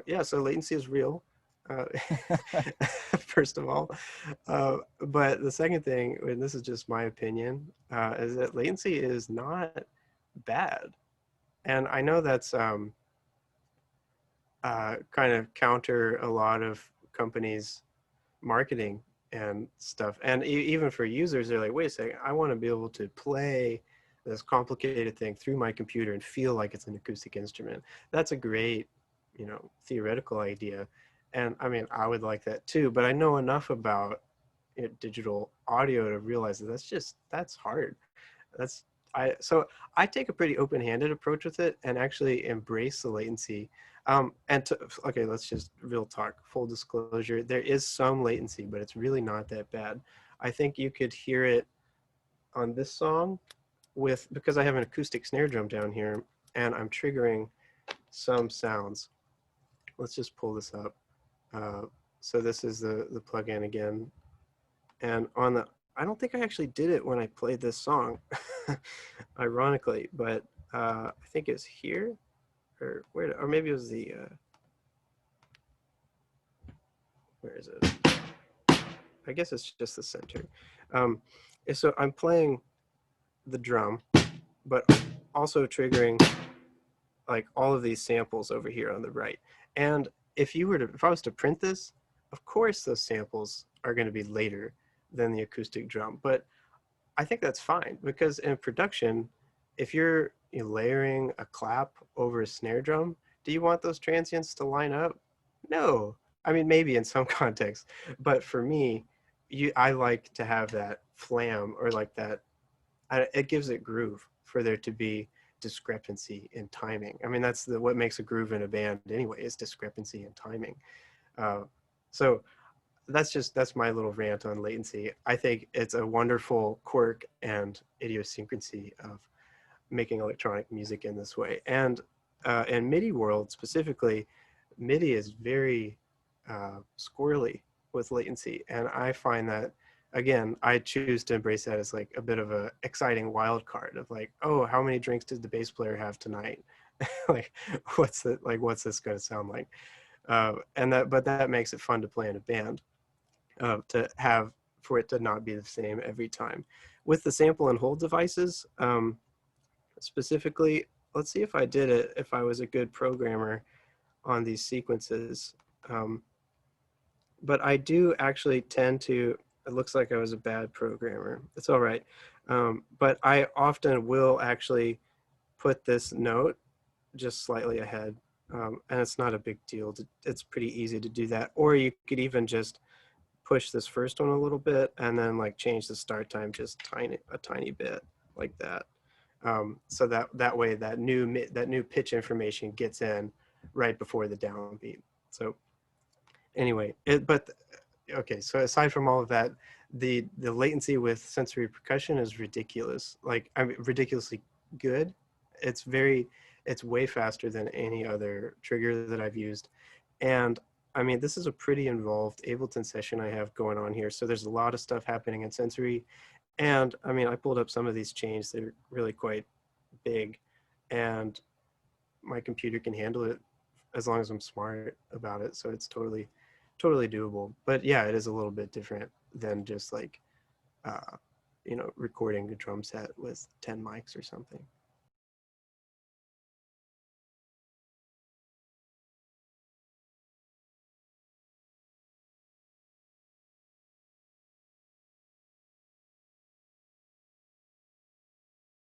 Yeah, so latency is real, uh, first of all. But the second thing, and this is just my opinion, is that latency is not bad. And I know that's kind of counter a lot of companies' marketing and stuff. And even for users, they're like, wait a second, I want to be able to play this complicated thing through my computer and feel like it's an acoustic instrument. That's a great, theoretical idea. And I mean, I would like that too, but I know enough about digital audio to realize that that's hard. That's so I take a pretty open-handed approach with it and actually embrace the latency. Okay, let's just real talk, full disclosure. There is some latency, but it's really not that bad. I think you could hear it on this song because I have an acoustic snare drum down here and I'm triggering some sounds. Let's just pull this up. So this is the plugin again. And I don't think I actually did it when I played this song, ironically, but I think it's here, or maybe it was where is it? I guess it's just the center. So I'm playing the drum, but also triggering like all of these samples over here on the right. And if I was to print this, of course those samples are going to be later than the acoustic drum, but I think that's fine because in production, if you're layering a clap over a snare drum, do you want those transients to line up? No. I mean, maybe in some contexts, but for me, I like to have that flam or like that. It gives it groove for there to be discrepancy in timing. I mean, that's what makes a groove in a band anyway, is discrepancy in timing. Uh, so that's my little rant on latency. I think it's a wonderful quirk and idiosyncrasy of making electronic music in this way. And in MIDI world specifically, MIDI is very squirrely with latency, and I find that again, I choose to embrace that as like a bit of a exciting wild card of like, oh, how many drinks did the bass player have tonight? Like, what's this going to sound like? But that makes it fun to play in a band to have for it to not be the same every time. With the sample and hold devices, specifically, let's see if I did it, if I was a good programmer on these sequences. But I do actually tend to, it looks like I was a bad programmer. It's all right. But I often will actually put this note just slightly ahead. And it's not a big deal. It's pretty easy to do that. Or you could even just push this first one a little bit and then like change the start time just a tiny bit like that. So that way that new pitch information gets in right before the downbeat. So anyway, okay. So aside from all of that, the latency with sensory percussion is ridiculous. Like ridiculously good. It's way faster than any other trigger that I've used, and I mean, this is a pretty involved Ableton session I have going on here. So there's a lot of stuff happening in sensory. And I mean, I pulled up some of these chains that are really quite big, and my computer can handle it as long as I'm smart about it. So it's totally doable. But yeah, it is a little bit different than just like, recording a drum set with 10 mics or something.